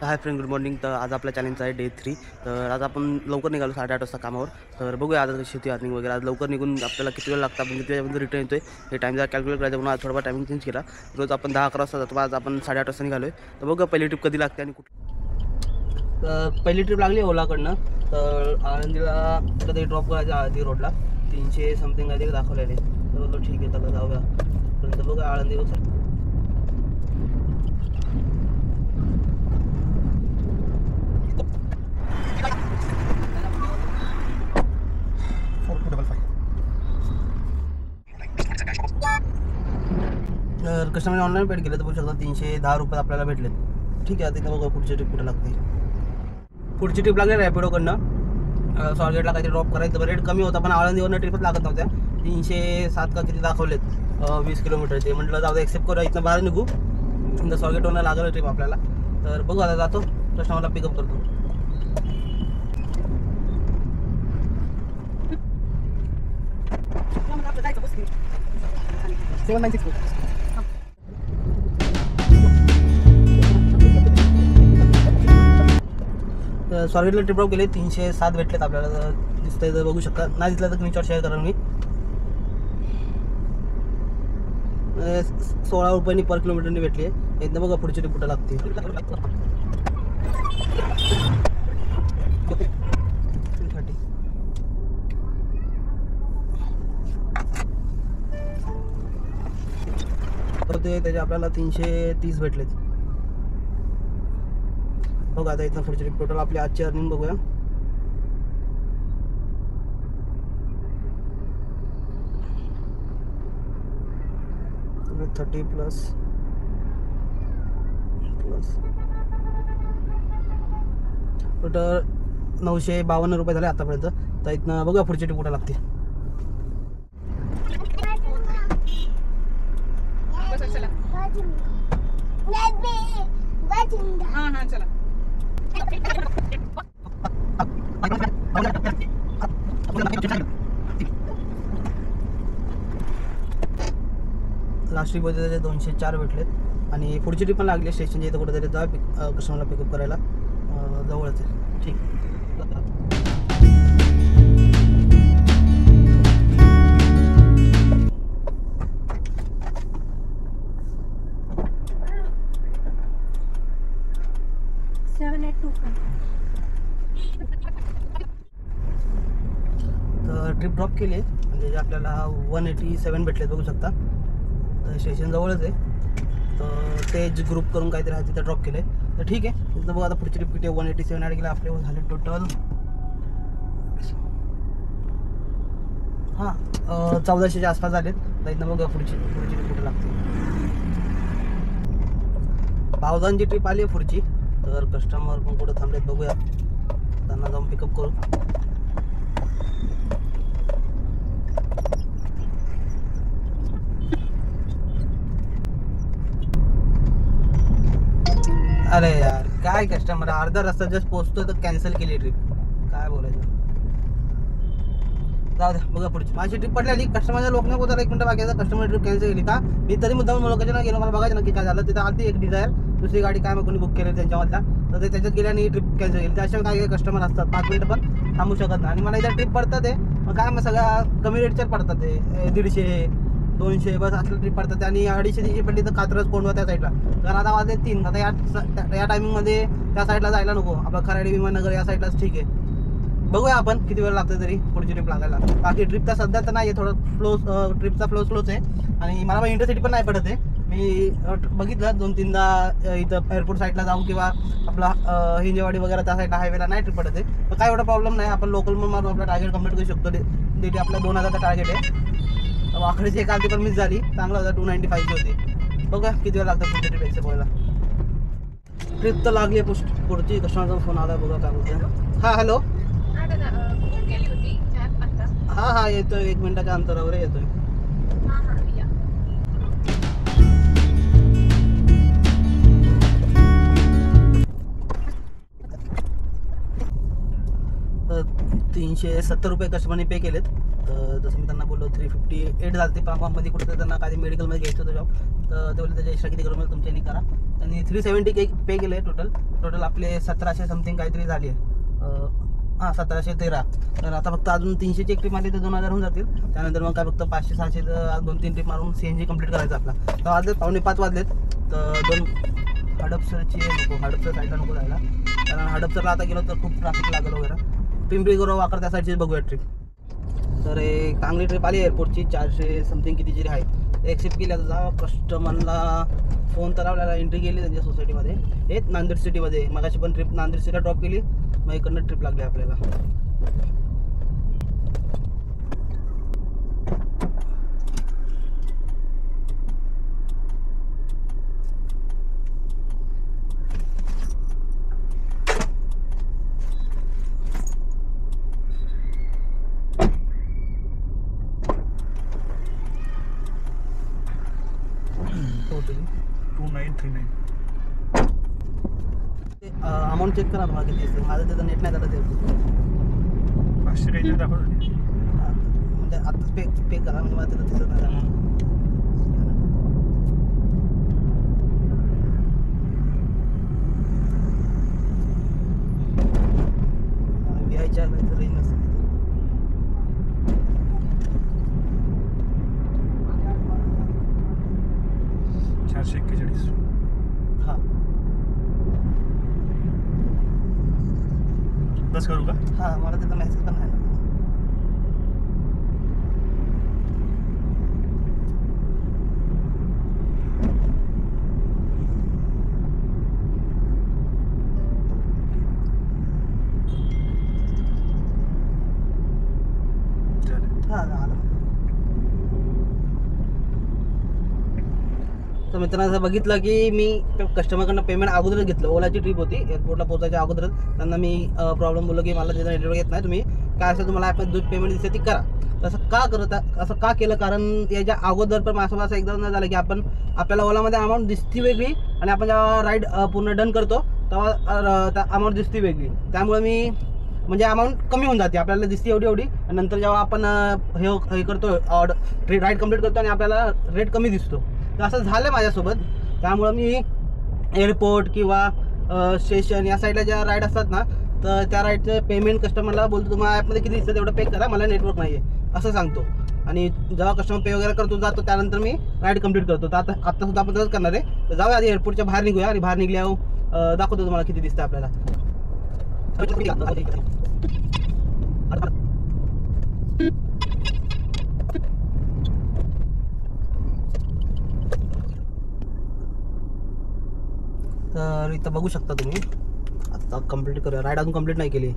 Hi friend, good morning. तर आज आपल्या चॅलेंजचं आहे डे 3. तर आज आपण लवकर निघालो 8:30 वाजता कामावर. तर बघूया आता कशी होती अर्निंग वगैरे. आज लवकर निघून आपल्याला किती वेळ लागतं, आपण किती वेळापर्यंत रिटर्न येतोय हे टाईम जरा कॅल्क्युलेट करायचं म्हणून आज थोडाफार टायमिंग चेंज केला. रोज आपण 10-11 वाजता जातो, आज आपण 8:30 वाजता निघालो आहे. तर बघूया पहिली ट्रिप कधी लागते आणि कुठे. तर पहिली ट्रिप लागली ओलाकडनं. तर आळंदीला कधी ड्रॉप करायचं आळंदी रोडला 300 समथिंग काहीतरी दाखवलेले. तर बोललो ठीक आहे, तर जाऊया. तर बघा आळंदी तर कस्टमरने ऑनलाईन पेड केलं तर बघू शकता 310 रुपये आपल्याला भेटलेत. ठीक आहे, तिथं बघा पुढची ट्रिप कुठे लागते. पुढची ट्रिप लागली रॅपिडोकडनं. स्वारगेटला काहीतरी ड्रॉप करायचं, तर रेट कमी होता, पण आळंदीवरनं ट्रिपच लागत नव्हत्या. 307 का किती दाखवलेत 20 किलोमीटरचे. म्हटलं जाऊ एक्सेप्ट करूया, इथनं बाहेर निघू. नंतर स्वारगेटवरनं लागलं ट्रिप आपल्याला. तर बघू आता जातो, कस्टमरला पिकअप करतो. स्वारगेटला ट्रिप ड्रॉप केले, 307 भेटलेत आपल्याला. दिसतंय तर बघू शकता, नाही दिसलं तर स्क्रीनशॉट शेअर करा. मी 16 रुपयांनी पर किलोमीटरनी भेटली आहे. एकदम बघा पुढची ट्रिप कुठं लागते. तर ते त्याचे आपल्याला 330 भेटलेत. बघा आता इथं पुढची ट्रिप टोटल आपली आजची अर्निंग बघूया. $30 प्लस टोटल 952 रुपये झाले आतापर्यंत. तर इथनं बघूया पुढची ट्रिप कुठं लागते. लास्ट ट्रिप होते त्याचे 204 भेटलेत. आणि पुढची ट्रिप पण लागली स्टेशनच्या इथं कुठेतरी जा, कस्टमरला पिकअप करायला जवळच आहे. ठीक. तर ट्रिप ड्रॉप केली आहे, म्हणजे आपल्याला 187 भेटले बघू शकता. तर स्टेशन जवळच आहे. तर तेज ग्रुप करून काहीतरी आहे, तिथं ड्रॉप केले. तर ठीक आहे, तिथं बघा आता पुढची ट्रिप किती 187 ॲड केलं आपले झाले टोटल. हां 1400च्या आसपास झालेत. तर इथं बघा पुढची ट्रिप कुठे लागते. पावदानची ट्रिप आली आहे पुढची. तर कस्टमर पण कुठं थांबलेत बघूया, त्यांना जाऊन पिकअप करू. अरे यार काय कस्टमर अर्धा रस्ता जस्ट पोहोचतोय तर कॅन्सल केली ट्रिप. काय बोलायचं, जाऊ द्या. बघा पुढची माझी ट्रिप पडली. कस्टमरच्या लोकने बोलतात 1 मिनिट बाकी आहे, कस्टमर ट्रिप कॅन्सल केली का. मी तरी मुद्दाम लोकेशनला गेलो, मला बघायचं नक्की काय झालं. तिथं आली एक डिझायर, दुसरी गाडी काय मग कोणी बुक केली त्यांच्यामधला. तर ते त्याच्यात गेल्या आणि ट्रिप कॅन्सल केली. तर अशा काय कस्टमर असतात 5 मिनिटं पण थांबू शकत नाही. आणि मला इथं ट्रिप पडतात आहे, मग काय मग सगळ्या कमी रेटच्याच पडतात ते 150 200 बस असलं ट्रिप पडतात. आणि 250-300 पडली तर कात्रज कोंडवा त्या साईडला. कारण आता वाजले 3. आता या टायमिंगमध्ये त्या साईडला जायला नको, आपलं खराडी विमाननगर या साईडलाच ठीक आहे. बघूया आपण किती वेळ लागतं तरी पुढची ट्रिप लागायला. बाकी ट्रिप तर सध्या तर नाही आहे, थोडं ट्रिपचा फ्लो स्लोच आहे. आणि मला इंटरसिटी पण नाही पडत आहे. मी बघितलं 2-3दा इथं एअरपोर्ट साईडला जाऊ किंवा आपला हिंजेवाडी वगैरे त्या साईडला हायवेला नाही ट्रिप पडत आहे. पण काय एवढा प्रॉब्लेम नाही, आपण लोकल म्हणून मारून आपला टार्गेट कम्प्लीट करू शकतो. डेली आपला 2000चा टार्गेट आहे. आखरीची एक आधी पण मिस झाली, चांगला होता 295 होती. बघा किती वेळ लागतं पुढची ट्रिप एक्सेप्ट व्हायला. ट्रिप तर लागली आहे पुढची. कस्टमरचा फोन आला, बघा काय बोलतो. हां हॅलो. हां येतोय, 1 मिनिटाच्या अंतरावर येतोय. $370 कस्टमरने पे केलेत. तर जसं मी त्यांना बोललो 358 झाले ते मध्ये कुठं त्यांना काही मेडिकलमध्ये घ्यायचं होतं जॉब. तर ते बोलले त्याच्या एक्स्ट्रा किती करून तुमच्यानी करा. त्यांनी 370 पे केले टोटल आपले 1700 समथिंग काहीतरी झाली आहे. 1713. तर आता फक्त अजून 300ची एक ट्रिप मारली तर 2000 होऊन जातील. त्यानंतर मग काय फक्त 500-600 2-3 ट्रिप मारून CNG कंप्लीट करायचं आपला. तर वाजलेत 4:45 वाजलेत. तर 2 हडपसरची नको, हडपसर साईडला नको जायला, कारण हडपसरला आता गेलो तर खूप ट्रॅफिक लागेल वगैरे. पिंपरी गुरव वाकर त्या साईडची बघूया ट्रिप. तर एक चांगली ट्रिप आली एअरपोर्टची, 400 समथिंग कितीची आहे. एक्सेप्ट केली. आता जा कस्टमरला फोन तर आपल्याला एंट्री केली त्यांच्या सोसायटीमध्ये. हेच नांदेड सिटीमध्ये मगाशी पण ट्रिप नांदेड सिटीला ड्रॉप केली, मग इकडनं ट्रिप लागली आपल्याला. अमाऊंट चेक करा तुम्हाला किती असते. माझं त्याचं नेट नाही झालं ते 500 काहीतरी दाखवत होते. म्हणजे आताच पे करा, म्हणजे मला त्याचं दिसत नाही. VIच्या रेंज नसते. हां बस करू का? हां, मला त्याचा मेसेज पण नाही. हां आलं. तर मित्रांनो असं बघितलं की मी कस्टमरकडनं पेमेंट अगोदरच घेतलं. ओलाची ट्रिप होती, एअरपोर्टला पोहोचायच्या अगोदरच त्यांना मी प्रॉब्लेम बोललो की मला त्याचा नेटवर्क येत नाही, तुम्ही काय असेल तुम्हाला ॲपमध्ये जो पेमेंट दिसते ती करा. तसं असं का केलं, कारण याच्या अगोदर पण माझं असं एकदा झालं की आपल्याला ओलामध्ये अमाऊंट दिसती वेगळी आणि आपण जेव्हा राईड पूर्ण डन करतो तेव्हा अमाऊंट दिसती वेगळी. त्यामुळे मी म्हणजे अमाऊंट कमी होऊन जाते, आपल्याला दिसते एवढी आणि नंतर जेव्हा आपण हे करतो राईड कंप्लीट करतो आणि आपल्याला रेट कमी दिसतो. तर असं झालं माझ्यासोबत. त्यामुळं मी एअरपोर्ट किंवा स्टेशन या साईडला ज्या राईड असतात ना, तर त्या राईडचं पेमेंट कस्टमरला बोलतो तुम्हाला ॲपमध्ये किती दिसतं तेवढं पे करा, मला नेटवर्क नाही आहे असं सांगतो. आणि जेव्हा कस्टमर पे वगैरे करतो जातो त्यानंतर मी राईड कंप्लीट करतो. तर आता सुद्धा आपण तसंच करणार आहे. तर जाऊया आधी एअरपोर्टच्या बाहेर निघूया आणि बाहेर निघल्यावर दाखवतो तुम्हाला किती दिसतं आपल्याला. तर इथं बघू शकता तुम्ही. आता कंप्लीट करूया. राईड अजून कंप्लीट नाही केली.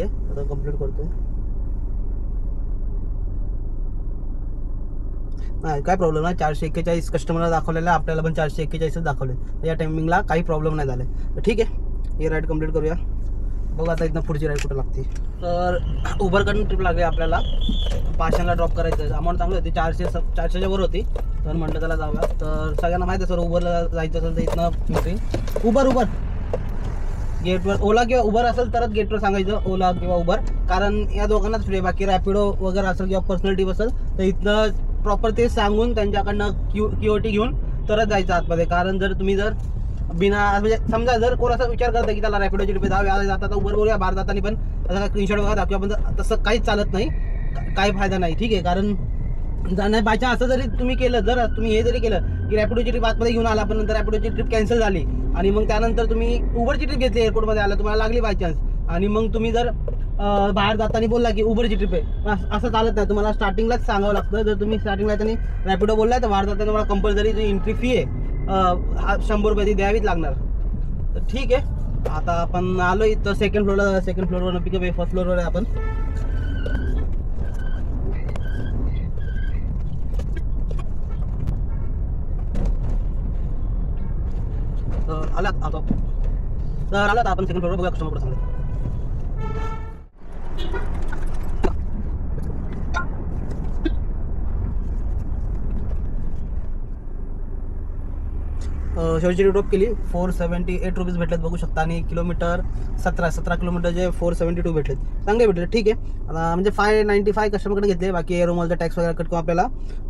आता कंप्लीट करतो. नाही काय प्रॉब्लेम नाही. 441 कस्टमरला दाखवलेलं आहे, आपल्याला पण 441च दाखवले. या टायमिंगला काही प्रॉब्लेम नाही झाले. तर ठीक आहे, ही राईड कंप्लीट करूया. बघू आता इथनं पुढची राईड कुठं लागते. तर उबरकडून ट्रिप लागली आपल्याला. पाषाणला ड्रॉप करायचं. अमाऊंट चांगली होती, 400च्या वर होती. तर म्हटलं त्याला जाऊया. तर सगळ्यांना माहिती आहे सर, उबरला जायचं असेल तर इथनं उबर गेटवर ओला किंवा उबर असेल तरच गेटवर सांगायचं ओला किंवा उबर, कारण या दोघांनाच फ्री. बाकी रॅपिडो वगैरे असेल किंवा पर्सनल ट्रिप असेल तर इथनं प्रॉपर ते सांगून त्यांच्याकडनं QOT घेऊन तरच जायचं आतमध्ये. कारण जर तुम्ही बिना म्हणजे समजा जर कोण असा विचार करता की त्याला रॅपिडोची ट्रिप जाता उबर बोलूया बाहेर जाताना पण असं स्क्रीनशॉट वगैरे दाखवा, पण तसं काहीच चालत नाही, काही फायदा नाही. ठीक आहे, कारण नाही बायचान्स असं जरी तुम्ही केलं, जर तुम्ही हे जरी केलं की रॅपिडोची ट्रिप आतमध्ये घेऊन आला पण नंतर रॅपिडोची ट्रिप कॅन्सल झाली आणि मग त्यानंतर तुम्ही उबरची ट्रिप घेतली, एअरपोर्टमध्ये आला तुम्हाला लागली बायचान्स, आणि मग तुम्ही जर बाहेर जाताना बोलला की उबरची ट्रिप आहे, असं चालत नाही. तुम्हाला स्टार्टिंगलाच सांगावं लागतं. जर तुम्ही स्टार्टिंगला त्यांनी रॅपिडो बोललाय तर बाहेर जाताना तुम्हाला कंपल्सरी जी एंट्री फी आहे 100 रुपये ती द्यावीच लागणार. तर ठीक आहे, आता आपण आलो इथं सेकंड फ्लोअरवर पिकअप आहे. फर्स्ट फ्लोअरवर आहे आपण. आलात आपण सेकंड फ्लोअरवर बघूया कस्टमर कुठं सांगतो. शेवटची ड्रॉप केली 478 रुपीज भेटलेत बघू शकता. आणि किलोमीटर 17 किलोमीटरचे 472 भेटलेत, चांगले भेटले. ठीक आहे, आता म्हणजे 595 कस्टमरकडे घेतले, बाकी एरोमॉलचा टॅक्स वगैरे कट करून आपल्याला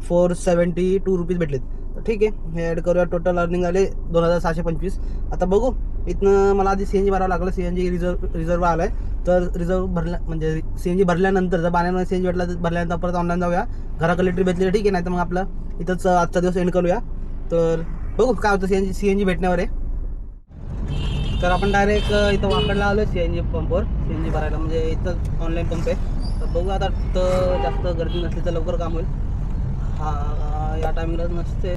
472 रुपीज भेटलेत. तर ठीक आहे, हे ॲड करूया. टोटल अर्निंग झाले 2625. आता बघू, इथनं मला आधी CNG भरावं लागलं. CNG रिझर्व आला आहे, तर रिझर्व भरल्या म्हणजे CNG भरल्यानंतर जर बाण्यामध्ये CNG भेटला तर भरल्यानंतर परत ऑनलाईन जाऊया. घराकडे ट्रिप भेटली ठीक आहे, नाही तर मग आपलं इथंच आजचा दिवस एंड करूया. तर बघू काय होतं CNG भेटण्यावर आहे. तर आपण डायरेक्ट इथं वाकडला आलो CNG पंपवर CNG भरायला, म्हणजे इथं ऑनलाईन पंप आहे. तर बघू आता तर जास्त गर्दी नसली तर लवकर काम होईल. हा या टायमिंगला नसते.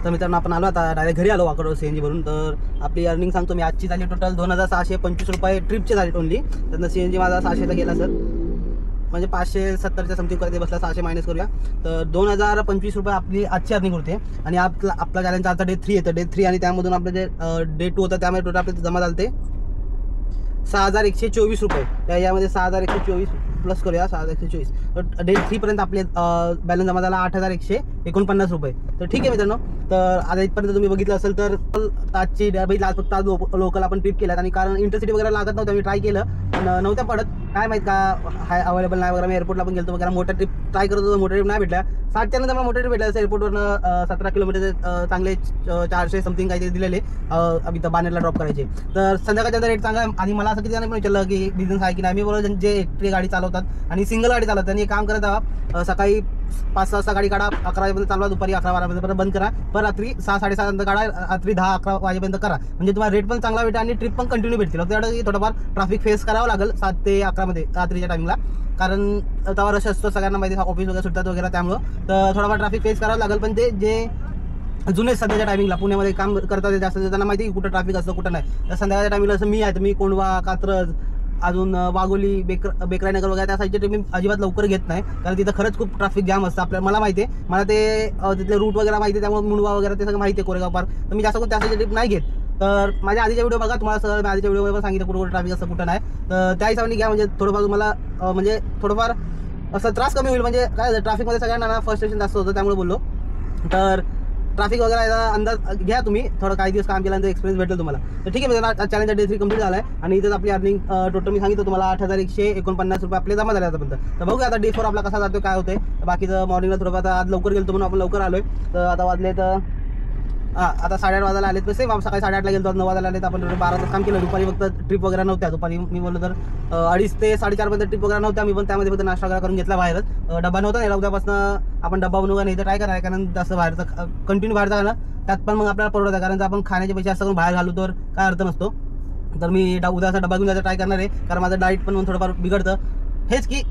तर मित्रांनो आपण आलो आता डायरेक्ट घरी आलो वाकडवर CNG भरून. तर आपली अर्निंग सांगतो मी, आजची झाली टोटल 2625 रुपये ट्रिपचे झाले ओनली. त्यातनं CNG माझा 600ला गेला सर, म्हणजे 570च्या समथिंग करते बसला. 600 मायनस करूया तर 2025 रुपये आपली आजची अर्निंग होते. आणि आपला चॅलेंजचा आता डे 3 येतं. डे 3 आणि त्यामधून आपलं जे डे 2 होतं त्यामध्ये टोटल आपले जमा झाले ते 6124 रुपये. यामध्ये 6124 प्लस करूया 6124. तर डे 3 पर्यंत आपले बॅलन्स जमा झाला 8149 रुपये. तर ठीक आहे मित्रांनो, तर आता इथपर्यंत तुम्ही बघितलं असेल तर आजची आज फक्त आज लोकल आपण ट्रिप केल्यात. आणि कारण इंटरसिटी वगैरे लागत नव्हतं, मी ट्राय केलं पण नव्हत्या पडत, काय माहीत का हाय अवेलेबल नाही वगैरे. मी एअरपोर्टला पण गेलो वगैरे, मोठ्या ट्रिप ट्राय करत होतो, मोठ्या ट्रिप नाही भेटल्या. 60 त्यानंतर मला मोठ्या ट्रिप भेटल्या. एअरपोर्टवरनं 17 किलोमीटरचे चांगले 400 समथिंग काहीतरी दिलेले इथं बानेरला ड्रॉप करायचे. तर संध्याकाळचा रेट चांगला आहे. आणि मला असं किती जणांनी पण विचारलं की बिझनेस आहे की नाही. मी बरोबर जे एकटी गाडी चालवतात आणि सिंगल गाडी चालवतात त्यांनी काम करत हवा, सकाळी 5 वाजता गाडी काढा, 11 वाजेपर्यंत चालवा, दुपारी 11-12 वाजेपर्यंत बंद करा, पर रात्री 6-6:30 नंतर काढा, रात्री 10-11 वाजेपर्यंत करा. म्हणजे तुम्हाला रेट पण चांगला भेटेल आणि ट्रिप पण कंटिन्यू भेटतील. फक्त थोडंफार ट्रॅफिक फेस करावं लागेल 7 ते 11 मध्ये रात्रीच्या टाइमला, कारण तेव्हा रश असतो, सगळ्यांना माहिती ऑफिस वगैरे सुटतात वगैरे, त्यामुळं तर थोडाफार ट्रॅफिक फेस करावं लागेल. पण ते जे जुने सध्याच्या टायमिंगला पुण्यामध्ये काम करतात जास्त, त्यांना माहिती की कुठं ट्रॅफिक असतं कुठं नाही. तर संध्याकाळच्या टायमिंगला असं मी आहे तर मी कोंडवा, कात्रज, अजून वाघोली, बेकराईनगर वगैरे त्या साईडचे ट्रिप मी अजिबात लवकर घेत नाही, कारण तिथं खरंच खूप ट्रॅफिक जाम असतं. आपल्याला मला माहिती आहे, मला ते तिथले रूट वगैरे माहिती आहे, त्यामुळे मुंडवा वगैरे ते सगळं माहिती आहे, कोरेगाव पार्क. तर मी जास्त करून त्या साईडची ट्रिप नाही घेत. तर माझ्या आधीच्या व्हिडिओ बघा, तुम्हाला सगळं आधीच्या व्हिडिओवर सांगितलं कुठं कुठं ट्रॅफिक असतं कुठं नाही. तर त्या हिशोबाने घ्या, म्हणजे थोडंफार तुम्हाला म्हणजे थोडंफार असं त्रास कमी होईल. म्हणजे काय ट्रॅफिकमध्ये सगळ्यांना फर्स्टेशन जास्त होतं, त्यामुळे बोललो. तर ट्रॅफिक वगैरे याचा अंदाज घ्या तुम्ही, थोडं काही दिवस काम केल्यानंतर एक्सपिरियन्स भेटेल तुम्हाला. तर ठीक आहे, आज चॅलेंजचा डे 3 कंप्लीट झाला आहे. आणि इथंच आपली अर्निंग टोटल मी सांगितलं तुम्हाला 8149 रुपये आपले जमा झाले आतापर्यंत. तर बघूया आता डे 4 आपला कसा जातो, काय होते. बाकीचं मॉर्निंगला थोडं आता आज लवकर गेलो म्हणून आपण लवकर आलोय. तर आता वाजले तर आता 8:30 वाजायला आले. तसे सकाळी 8:30ला गेलो, 9 वाजायला आले. तर आपण 12 तास काम केलं. दुपारी फक्त ट्रिप वगैरे नव्हत्या. दुपारी मी बोललो तर 2:30 ते 4:30 पर्यंत ट्रिप वगैरे नव्हत्या. मी पण त्यामध्ये फक्त नाश्ता वगैरे करून घेतला बाहेरच. डबा नव्हता नाही, उद्यापासून आपण डबा बनवू का नाही तर ट्राय करा, कारण जास्त बाहेरचं कंटिन्यू बाहेर जाणं त्यात पण मग आपल्याला परवडतं, कारण जर आपण खाण्याचे पैसे असं बाहेर घालू तर काय अर्थ नसतो. तर मी उद्याचा डबा घेऊन जायचा ट्राय करणार आहे, कारण माझं डाईट पण थोडंफार बिघडतं. हेच की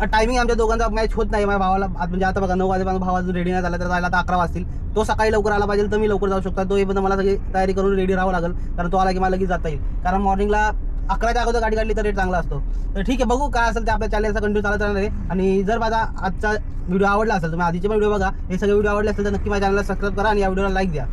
टायमिंग आमच्या दोघांचा मॅच होत नाही. माझ्या भावाला म्हणजे आता बघा 9 वाजेपर्यंत भाव अजून रेडी नाही झाला, तर जायला आता 11 वाजतील. तो सकाळी लवकर आला पाहिजे तर मी लवकर जाऊ शकतो. तो येईपर्यंत मला सगळी तयारी करून रेडी राहावं लागेल, कारण तो आला की मला लगेच जाता येईल. कारण मॉर्निंगला 11च्या अगोदर गाडी काढली तर रेट चांगला असतो. तर ठीक आहे, बघू काय असेल ते आपल्या चॅनलचा कंटिन्यू चालत राहणार आहे. आणि जर माझा आजचा व्हिडिओ आवडला असेल, तुम्ही आधीचे पण व्हिडिओ बघा, हे सगळे व्हिडिओ आवडले असेल तर नक्की माझ्या चॅनलला सबस्क्राईब करा आणि या व्हिडिओला लाईक द्या.